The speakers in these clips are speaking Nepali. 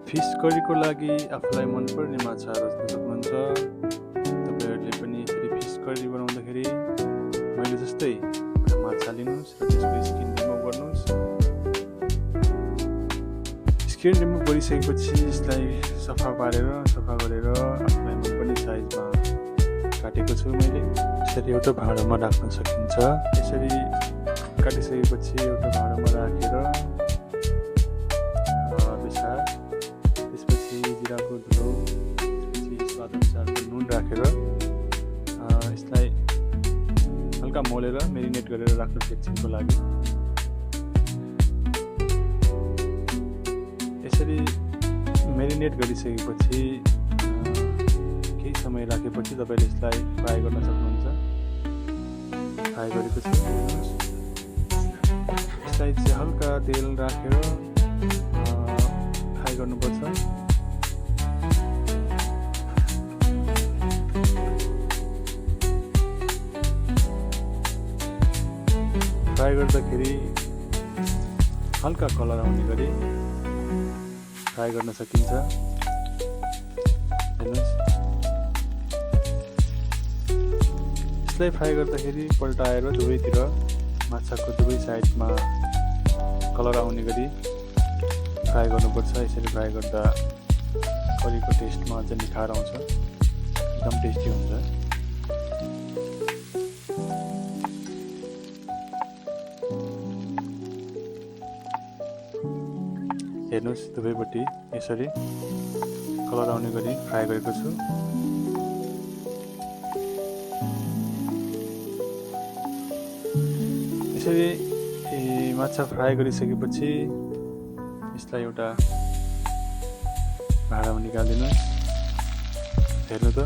फिस करीको लागि आफूलाई मनपर्ने माछा रोज्न सक्नुहुन्छ। तपाईँहरूले पनि यसरी फिस करी बनाउँदाखेरि मैले जस्तै एउटा माछा लिनुहोस् र त्यसको स्किन रिमुभ गर्नुहोस्। स्किन रिमुभ गरिसकेपछि यसलाई सफा गरेर आफूलाई मनपर्ने साइजमा काटेको छु मैले। यसरी एउटा भाँडोमा राख्न सकिन्छ। यसरी काटिसकेपछि एउटा भाँडोमा राखेर बेसार, त्यसपछि जिराको धुलो, त्यसपछि स्वादअनुसारको नुन राखेर यसलाई हल्का मोलेर मेरिनेट गरेर राख्नु एकछिनको लागि। यसरी मेरिनेट गरिसकेपछि केही समय राखेपछि तपाईँले यसलाई फ्राई गर्न सक्नुहुन्छ। फ्राई गरेपछि यसलाई चाहिँ हल्का तेल राखेर फ्राई गर्नुपर्छ। फ्राई गर्दाखेरि हल्का कलर आउने गरी फ्राई गर्न सकिन्छ। हेर्नुहोस्, यसलाई फ्राई गर्दाखेरि पल्टाएर दुवैतिर माछाको दुवै साइडमा कलर आउने गरी फ्राई गर्नुपर्छ। यसरी फ्राई गर्दा करीको टेस्टमा अझ निखार आउँछ, एकदम टेस्टी हुन्छ। हेर्नुहोस्, दुवैपट्टि यसरी कलर आउने गरी फ्राई गरेको छु। यसरी माछा फ्राई गरिसकेपछि यसलाई एउटा भाँडामा निकालिदिनुहोस्। हेर्नु त,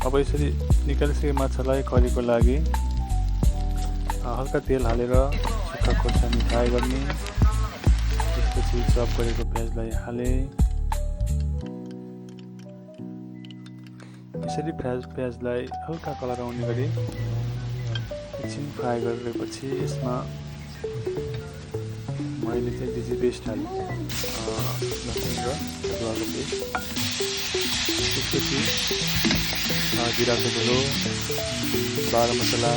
अब यसरी निकालिसके माछालाई करीको लागि हल्का तेल हालेर सुक्खा खोर्सानी फ्राई गर्ने। त्यसपछि चप गरेको प्याजलाई हाले। यसरी प्याजलाई हल्का कलर आउने गरी एकछिन फ्राई गरेपछि यसमा मैले चाहिँ डिजी पेस्ट हालेँ, लसुन र अदुवाको पेस्ट। त्यसपछि जिराको धुलो, बाह्र मसला,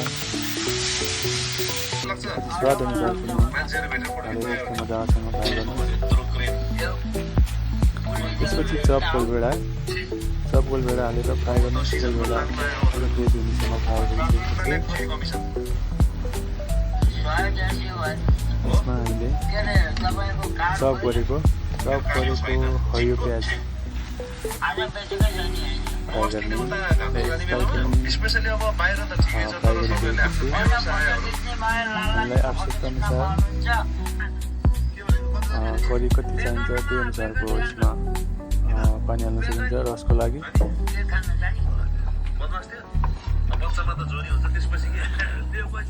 स्वाद अनुसारको नुन हालेर यसको मजासँग फ्राई गर्नु। त्यसपछि चप गोलभेडा हालेर फ्राई गर्नु। गोलभेडा ग्रेभी हुनेसम्म फ्राई गरिसकेपछि यसमा हामीले चप गरेको हरियो प्याज फ्राई गर्ने। हामीलाई आवश्यकता अनुसार करी कति चाहिन्छ त्यो अनुसारको यसमा पानी हाल्न सकिन्छ रसको लागि।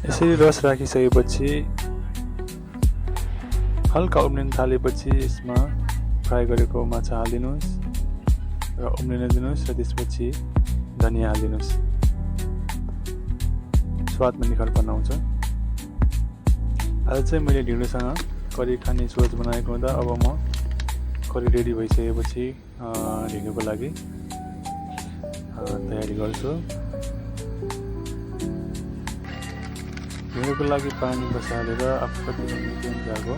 यसरी रस राखिसकेपछि हल्का उम्लिन थालेपछि यसमा फ्राई गरेको माछा हालिदिनुहोस् र उम्लिन दिनुहोस्। र त्यसपछि धनियाँ हालिदिनुहोस्। स्वादमा निखारपन आउँछ। आज चाहिँ मैले ढिँडोसँग करी खाने सोच बनाएको हुँदा अब म करी रेडी भइसकेपछि ढिँडोको लागि तयारी गर्छु। ढिँडोको लागि पानी बसालेर आफू कति अनुसारको